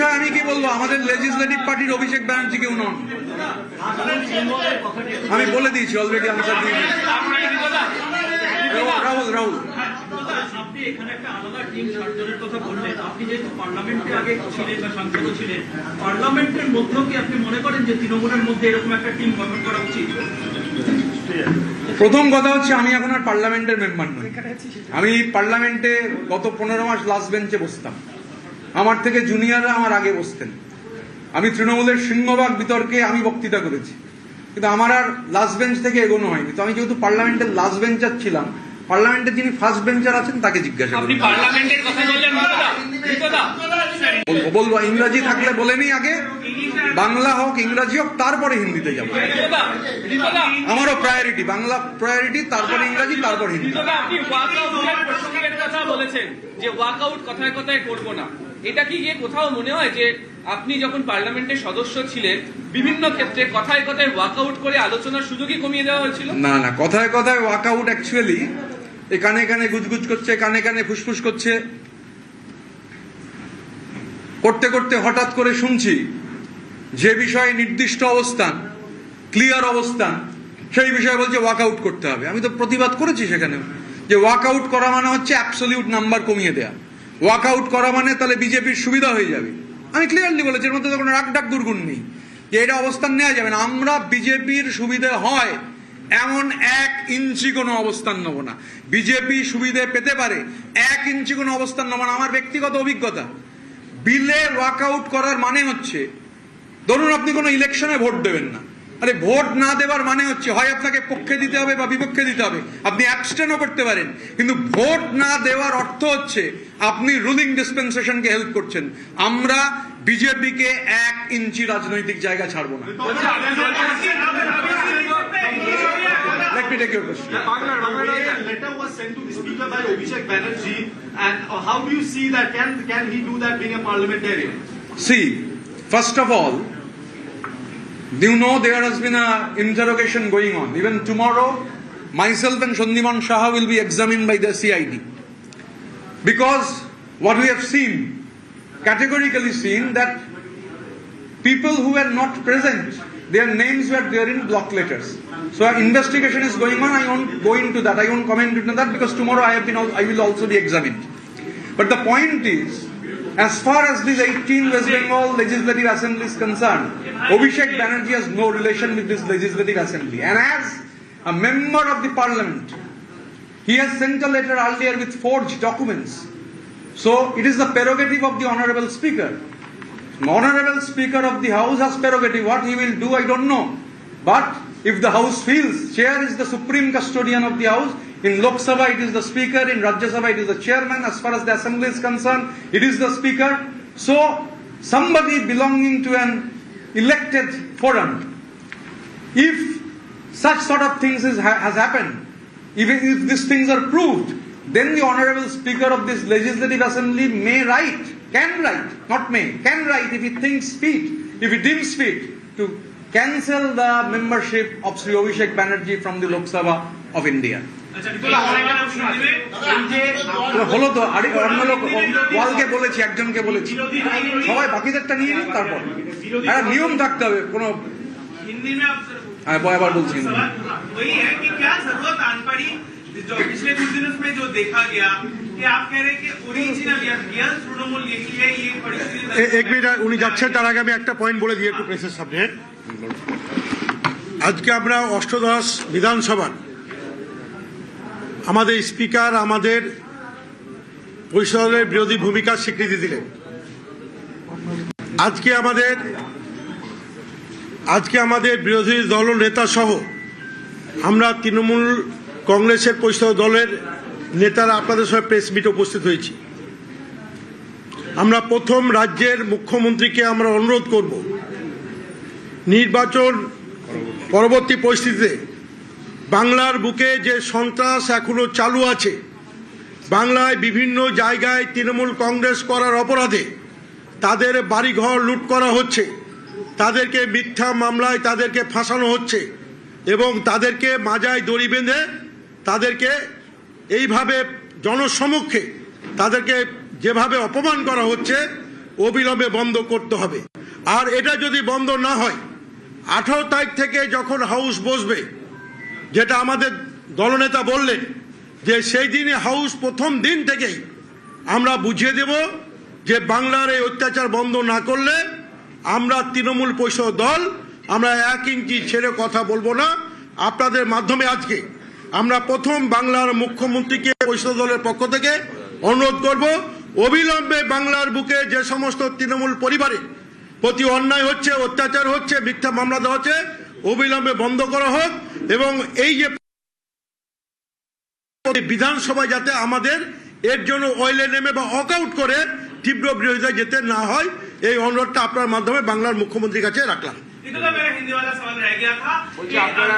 বিষয়ে আমি কি বলবো, আমাদের লেজিসলেটিভ পার্টির অভিষেক ব্যানার্জি কেউ নন। আমি বলে দিয়েছি অলরেডি, আনসার দিয়েছি। রাহুল আপনি এখানে একটা আলাদা টিম সার্জনের কথা বললেন, আপনি যেহেতু পার্লামেন্টে আগে ছিলেন বা সাংসদও ছিলেন, পার্লামেন্টের মধ্যেও কি আপনি মনে করেন যে তৃণমূলের মধ্যে এরকম একটা টিম গঠন করা উচিত? প্রথম কথা হচ্ছে, আমি এখন আর পার্লামেন্টের মেম্বার নই। আমি পার্লামেন্টে গত 15 মাস লাস্ট বেঞ্চে বসতাম। আমার থেকে জুনিয়ররা আমার আগে বসতেন। আমি তৃণমূলের সিংহভাগ বিতর্কে আমি বক্তৃতা করেছি, কিন্তু আমার আর লাস্ট বেঞ্চ থেকে এগোনো হয়নি। তো আমি যেহেতু পার্লামেন্টের লাস্ট বেঞ্চার ছিলাম, পার্লামেন্টে যিনি ফার্স্ট বেঞ্চার আছেন তাকে জিজ্ঞাসা করুন। বলবো ইংরাজি থাকলে বলে নি, আগে বাংলা হোক ইংরাজি হোক, তারপরে হিন্দিতে যাবো। আমারও প্রায়োরিটি বাংলা, প্রায়োরিটি, তারপরে ইংরাজি, তারপর হিন্দি। বলেছেন যে ওয়াকআউট কথায় কথায় করবো না, এটা কি গিয়ে কোথাও মনে হয় যে আপনি যখন পার্লামেন্টের সদস্য ছিলেন বিভিন্ন ক্ষেত্রে কথায় কথায় ওয়াকআউট করে আলোচনার সুযোগই কমিয়ে দেওয়া হয়েছিল? না না, কথায় কথায় ওয়াকআউট অ্যাকচুয়ালি কানে কানে গুজগুজ করছে, কানে কানে ফুসফুস করছে, করতে করতে হঠাৎ করে শুনছি যে বিষয়ে নির্দিষ্ট অবস্থান, ক্লিয়ার অবস্থান, সেই বিষয়ে বলছে ওয়াকআউট করতে হবে। আমি তো প্রতিবাদ করেছি সেখানেও, যে ওয়াকআউট করা মানে হচ্ছে অ্যাবসলিউট নাম্বার কমিয়ে দেয়া। ওয়াকআউট করা মানে তাহলে বিজেপির সুবিধা হয়ে যাবে। আমি ক্লিয়ারলি বলেছি, এর মধ্যে তো কোনো রাগ ডাক দুর্গুণ নেই যে এটা অবস্থান নেওয়া যাবে না। আমরা বিজেপির সুবিধা হয় এমন 1 ইঞ্চি কোনো অবস্থান নেব না। বিজেপি সুবিধে পেতে পারে, 1 ইঞ্চি কোনো অবস্থান নেব না। আমার ব্যক্তিগত অভিজ্ঞতা, বিলে ওয়াকআউট করার মানে হচ্ছে, ধরুন আপনি কোনো ইলেকশনে ভোট দেবেন না, আরে ভোট না দেওয়ার মানে হচ্ছে হয় আপনাকে পক্ষে দিতে হবে বা বিপক্ষে দিতে হবে, আপনি অ্যাবস্টেনও করতে পারেন, কিন্তু ভোট না দেওয়ার অর্থ হচ্ছে আপনি রুলিং ডিসপেন্সেশনকে হেল্প করছেন। আমরা বিজেপিকে 1 ইঞ্চি রাজনৈতিক জায়গা ছাড়বো না। Let me take your question. A letter was sent to the speaker by Abhishek Banerjee, and how do you see that? Can he do that being a parliamentarian? See, first of all, you know there has been an interrogation going on. Even tomorrow, myself and Shandiman Shah will be examined by the CID. Because what we have seen, categorically seen, that people who were not present, their names were there in block letters. So an investigation is going on. I won't go into that. I won't comment into that because tomorrow I will also be examined. But the point is, as far as this 18 West Bengal Legislative Assembly is concerned, Abhishek Banerjee has no relation with this Legislative Assembly. And as a member of the Parliament, he has sent a letter earlier with forged documents. So it is the prerogative of the Honorable Speaker. Honorable Speaker of the House has prerogative. What he will do, I don't know. But if the House feels, Chair is the supreme custodian of the House. In Lok Sabha, it is the Speaker. In Rajya Sabha, it is the Chairman. As far as the Assembly is concerned, it is the Speaker. So, somebody belonging to an elected forum, if such sort of things has happened, even if these things are proved, then the Honorable Speaker of this Legislative Assembly may write, can write, not may, can write if he thinks fit, if he deems fit, to cancel the membership of Sri Abhishek Banerjee from the Lok Sabha of India. হলো তো, আর অন্য লোক ওয়ালকে বলেছি, একজনকে বলেছি, সবাই বাকিদেরটা নিয়ে নিন। তারপর একটা নিয়ম থাকতে হবে, কোনো আবার বলছি पिछले कुछ दिनों में जो देखा गया कि आप कह रहे हैं कि ओरिजिनल या रियल तृणमूल ये परिस्थिति। एक मिनट উনি যাচ্ছেন, তার আগে আমি একটা পয়েন্ট বলে দিই একটু প্রেসের সামনে। আজকে আমরা অষ্টদশ বিধানসভার আমাদের স্পিকার আমাদের পরিষদের বিরোধী ভূমিকার স্বীকৃতি দিলেন। আজকে আমাদের বিরোধী দল নেতা সহ আমরা তৃণমূল কংগ্রেসের পরিষদ দলের নেতারা আপনাদের সঙ্গে প্রেস মিটে উপস্থিত হয়েছি। আমরা প্রথম রাজ্যের মুখ্যমন্ত্রীকে আমরা অনুরোধ করব, নির্বাচন পরবর্তী পরিস্থিতিতে বাংলার বুকে যে সন্ত্রাস এখনো চালু আছে, বাংলায় বিভিন্ন জায়গায় তৃণমূল কংগ্রেস করার অপরাধে তাদের বাড়িঘর লুট করা হচ্ছে, তাদেরকে মিথ্যা মামলায় তাদেরকে ফাঁসানো হচ্ছে এবং তাদেরকে মাজায় দড়ি বেঁধে তাদেরকে এইভাবে জনসমক্ষে তাদেরকে যেভাবে অপমান করা হচ্ছে, অবিলম্বে বন্ধ করতে হবে। আর এটা যদি বন্ধ না হয় 18 তারিখ থেকে যখন হাউস বসবে, যেটা আমাদের দলনেতা বললেন যে সেই দিনে হাউস প্রথম দিন থেকেই আমরা বুঝিয়ে দেব যে বাংলার এই অত্যাচার বন্ধ না করলে আমরা তৃণমূল পরিষদ দল আমরা 1 ইঞ্চি ছেড়ে কথা বলবো না। আপনাদের মাধ্যমে আজকে আমরা প্রথম বাংলার মুখ্যমন্ত্রীকে পরিষদ দলের পক্ষ থেকে অনুরোধ করব, অবিলম্বে বাংলার বুকে যে সমস্ত তৃণমূল পরিবারের প্রতি অন্যায় হচ্ছে, অত্যাচার হচ্ছে, মিথ্যা মামলা দেওয়া হচ্ছে, অবিলম্বে বন্ধ করা হোক এবং এই যে বিধানসভায় যাতে আমাদের এর জন্য অয়েলে নেমে বা ওয়াকআউট করে তীব্র বিরোধিতা যেতে না হয়, এই অনুরোধটা আপনার মাধ্যমে বাংলার মুখ্যমন্ত্রীর কাছে রাখলাম। इतना मेरा हिंदी वाला सवाल रह गया था कि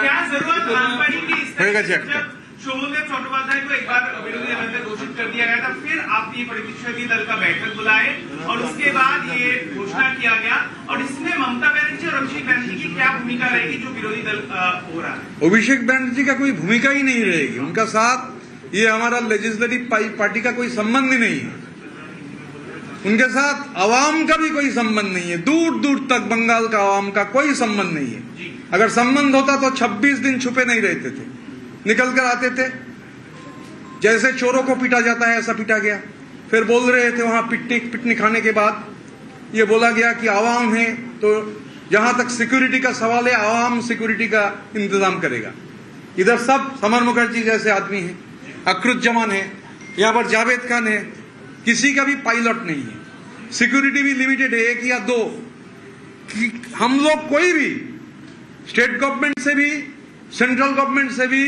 क्या जरूरत खान पड़ी कि इस तरह से जब शोभनदेव चट्टोपाध्याय को एक बार विरोधी दल में घोषित कर दिया गया था, फिर आप ये प्रतिनिधि दल का बैठक बुलाए और उसके बाद ये घोषणा किया गया, और इसमें ममता बनर्जी और अभिषेक बनर्जी की क्या भूमिका रहेगी जो विरोधी दल हो रहा है? अभिषेक बनर्जी का कोई भूमिका ही नहीं रहेगी, उनका साथ ये हमारा लेजिस्लेटिव पार्टी का कोई संबंध ही नहीं है, उनके साथ आवाम का भी कोई संबंध नहीं है, दूर दूर तक बंगाल का आवाम का कोई संबंध नहीं है। अगर संबंध होता तो 26 दिन छुपे नहीं रहते थे, निकल कर आते थे, जैसे चोरों को पीटा जाता है ऐसा पीटा गया। फिर बोल रहे थे वहां पिटनी खाने के बाद ये बोला गया कि आवाम है, तो जहां तक सिक्योरिटी का सवाल है आवाम सिक्योरिटी का इंतजाम करेगा। इधर सब समर मुखर्जी जैसे आदमी है, अकरुज जमान है, यहाँ पर जावेद खान है, किसी का भी पायलट नहीं है, सिक्योरिटी भी लिमिटेड है 1 या 2। हम लोग कोई भी स्टेट गवर्नमेंट से भी सेंट्रल गवर्नमेंट से भी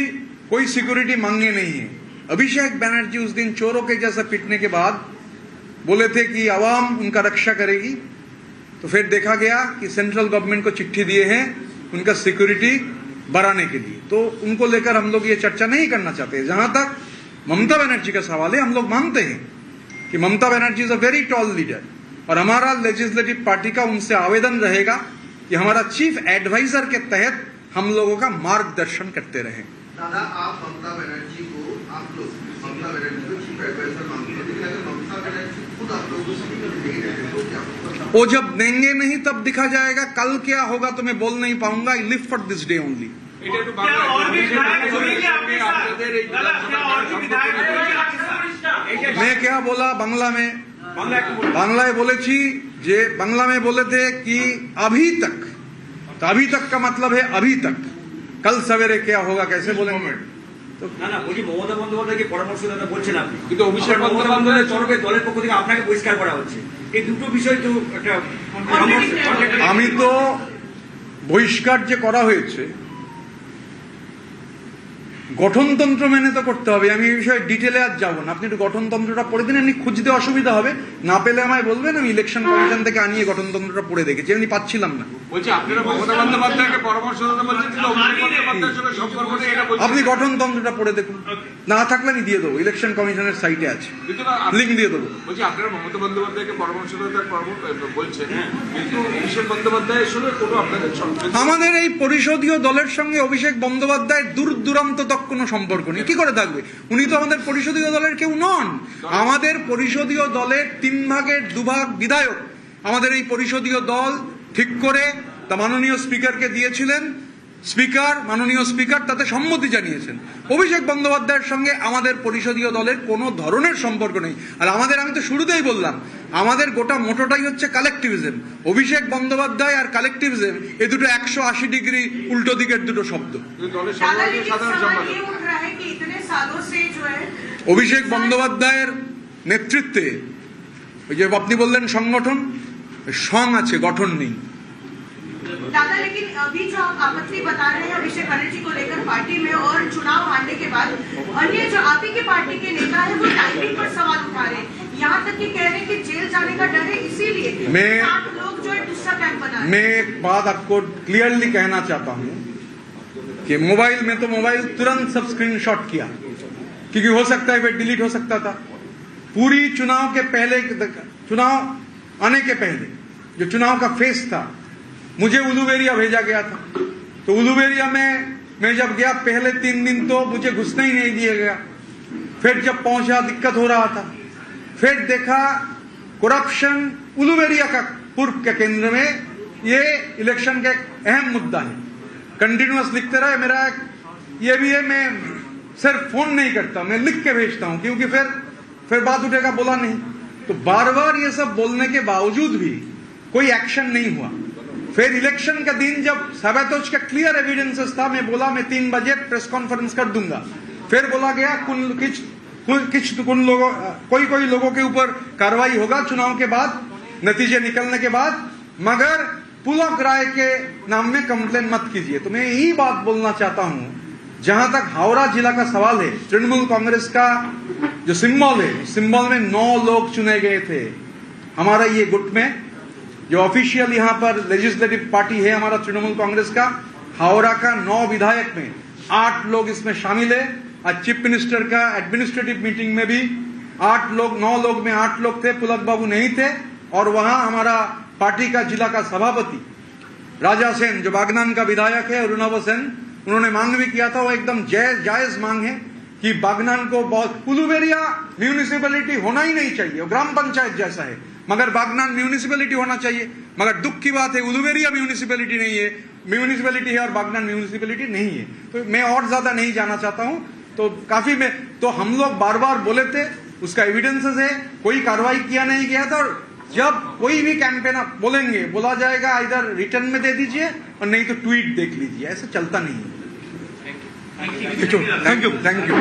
कोई सिक्योरिटी मांगे नहीं है। अभिषेक बनर्जी उस दिन चोरों के जैसा पिटने के बाद बोले थे कि आवाम उनका रक्षा करेगी, तो फिर देखा गया कि सेंट्रल गवर्नमेंट को चिट्ठी दिए हैं उनका सिक्योरिटी बढ़ाने के लिए। तो उनको लेकर हम लोग ये चर्चा नहीं करना चाहते। जहां तक ममता बनर्जी का सवाल है, हम लोग मानते हैं कि Mamata Banerjee is a very tall leader, और हमारा लेजिस्लेटिव पार्टी का उनसे आवेदन रहेगा कि हमारा चीफ एडवाइजर के तहत हम लोगों का मार्गदर्शन करते रहें। दादा, आप ममता बनर्जी को चीफ एडवाइजर मांगते हैं, लेकिन अगर ममता बनर्जी खुद आप लोगों से नहीं रहे तो क्या? वो जब देंगे नहीं तब दिखा जाएगा, कल क्या होगा तो मैं बोल नहीं पाऊंगा। I live for this day only. क्या और भी विधायक जुड़ेंगे आपके साथ? दादा, क्या और भी विधायक जुड़ेंगे आपके साथ? मैं क्या बोला बांग्ला में? बांग्लाয় বলেছি যে बांग्ला में बोले थे कि अभी तक, तो अभी तक का मतलब है अभी तक, कल सवेरे क्या होगा कैसे बोलेंगे? তো না না বলছি মমতা বন্দ্যোপাধ্যায়কে পরামর্শদাতা বলছেন আপনি, কিন্তু অভিষেক মমতা বন্দ্যোপাধ্যায়ের বন্দ্যোপাধ্যায়ের তরফে দলের পক্ষ থেকে আপনাকে বহিষ্কার করা হচ্ছে, এই দুটো বিষয় তো একটা আমি তো বহিষ্কার যে করা হয়েছে গঠনতন্ত্র মেনে তো করতে হবে। আমি এই বিষয়ে ডিটেলে আজ যাবো না, আপনি একটু গঠনতন্ত্রটা পড়ে দিন, এমনি খুঁজতে অসুবিধা হবে, না পেলে আমায় বলবেন, আমি ইলেকশন কমিশন থেকে আনিয়ে গঠনতন্ত্রটা পড়ে দেখেছি, এমনি পাচ্ছিলাম না। বলছি আপনারা মমতা বন্দ্যোপাধ্যায়কে পরামর্শদাতা বলছেন, কিন্তু অভিষেক বন্দ্যোপাধ্যায়ের সঙ্গে সম্পর্ক নেই এটা বলছেন। আপনি গঠনতন্ত্রটা পড়ে দেখুন, না থাকলে আমি দিয়ে দেবো, ইলেকশন কমিশনের সাইটে আছে, লিঙ্ক দিয়ে দেবো। বলছি আপনারা মমতা বন্দ্যোপাধ্যায়কে পরামর্শদাতা বলছেন, কিন্তু অভিষেক বন্দ্যোপাধ্যায়ের সঙ্গে কোনো আপনাদের আমাদের এই পরিষদীয় দলের সঙ্গে অভিষেক বন্দ্যোপাধ্যায়ের দূর দূরান্ত তক কোনো সম্পর্ক নেই। কি করে থাকবে? উনি তো আমাদের পরিষদীয় দলের কেউ নন। আমাদের পরিষদীয় দলের 3 ভাগের 2 ভাগ বিধায়ক আমাদের এই পরিষদীয় দল ঠিক করে তা মাননীয় স্পিকারকে দিয়েছিলেন, স্পিকার মাননীয় স্পিকার তাতে সম্মতি জানিয়েছেন। অভিষেক বন্দ্যোপাধ্যায়ের সঙ্গে আমাদের পরিষদীয় দলের কোনো ধরনের সম্পর্ক নেই। আর আমাদের, আমি তো শুরুতেই বললাম, আমাদের গোটা মোটোটাই হচ্ছে কালেকটিভিজম। অভিষেক বন্দ্যোপাধ্যায় আর কালেকটিভিজম এই দুটো 180 ডিগ্রি উল্টো দিকের দুটো শব্দ। অভিষেক বন্দ্যোপাধ্যায়ের নেতৃত্বে ওই যে আপনি বললেন সংগঠন, সং আছে, গঠন নেই। दादा, लेकिन अभी जो आप आपत्ति बता रहे हैं अभिषेक बनर्जी को लेकर पार्टी में और चुनाव हारने के बाद, अन्य जो आप ही की पार्टी के नेता है वो टाइमिंग पर सवाल उठा रहे हैं, यहाँ तक कि कह रहे हैं कि जेल जाने का डर है, इसीलिए आप लोग जो है दूसरा प्लान बना रहे हैं। मैं एक बात आपको क्लियरली कहना चाहता हूँ कि मोबाइल में तो मोबाइल तुरंत सब स्क्रीनशॉट किया, क्योंकि हो सकता है फिर डिलीट हो सकता था। पूरी चुनाव के पहले, चुनाव आने के पहले जो चुनाव का फेस था, मुझे उलूबेरिया भेजा गया था। तो उलूबेरिया में मैं जब गया पहले 3 दिन तो मुझे घुसने ही नहीं दिया गया। फिर जब पहुंचा दिक्कत हो रहा था, फिर देखा करप्शन उलूबेरिया का पूर्व के केंद्र में ये इलेक्शन का एक अहम मुद्दा है। कंटिन्यूअस लिखते रहे, मेरा ये भी है, मैं सिर्फ फोन नहीं करता, मैं लिख के भेजता हूं, क्योंकि फिर बात उठेगा, बोला नहीं। तो बार बार ये सब बोलने के बावजूद भी कोई एक्शन नहीं हुआ। फिर इलेक्शन का दिन जब सबैतोज का क्लियर एविडेंसेस था, मैं बोला मैं 3 बजे प्रेस कॉन्फ्रेंस कर दूंगा। फिर बोला गया कोई लोगों के ऊपर कार्रवाई होगा चुनाव के बाद, नतीजे निकलने के बाद, मगर पुलक राय के नाम में कंप्लेन मत कीजिए। तो मैं यही बात बोलना चाहता हूं, जहां तक हावड़ा जिला का सवाल है, तृणमूल कांग्रेस का जो सिंबल है, सिंबल में 9 लोग चुने गए थे हमारा ये गुट में, जो ऑफिशियल यहाँ पर लेजिस्लेटिव पार्टी है हमारा तृणमूल कांग्रेस का। हावड़ा का 9 विधायक में 8 लोग इसमें शामिल है। आज चीफ मिनिस्टर का एडमिनिस्ट्रेटिव मीटिंग में भी 9 लोग में 8 लोग थे, पुलक बाबू नहीं थे। और वहां हमारा पार्टी का जिला का सभापति राजा सेन, जो बागनान का विधायक है, अरुणाव सेन, उन्होंने मांग भी किया था, वो एकदम जायज मांग है कि बागनान को बहुत, उलूबेरिया म्यूनिसिपैलिटी होना ही नहीं चाहिए, वो ग्राम पंचायत जैसा है, मगर बागनान म्यूनिसिपैलिटी होना चाहिए। मगर दुख की बात है, उलूबेरिया म्यूनिसिपैलिटी नहीं है, म्यूनिसिपैलिटी है और बागनान म्यूनिसिपैलिटी नहीं है। तो मैं और ज्यादा नहीं जाना चाहता हूं। तो काफी में तो हम लोग बार बार बोले थे, उसका एविडेंसेस है, कोई कार्रवाई किया नहीं गया था। और जब कोई भी कैंपेन आप बोलेंगे, बोला जाएगा इधर रिटर्न में दे दीजिए और नहीं तो ट्वीट देख लीजिए, ऐसा चलता नहीं है। Thank you.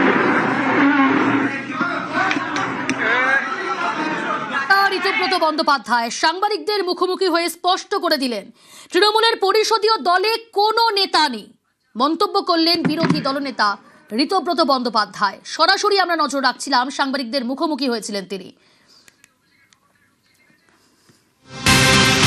ঋতব্রত বন্দ্যোপাধ্যায় সাংবাদিকদের মুখোমুখি হয়ে স্পষ্ট করে দিলেন, তৃণমূলের পরিষদীয় দলে কোনো নেতা নেই। মন্তব্য করলেন বিরোধী দলনেতা ঋতব্রত বন্দ্যোপাধ্যায়। সরাসরি আমরা নজর রাখছিলাম, সাংবাদিকদের মুখোমুখি হয়েছিলেন তিনি।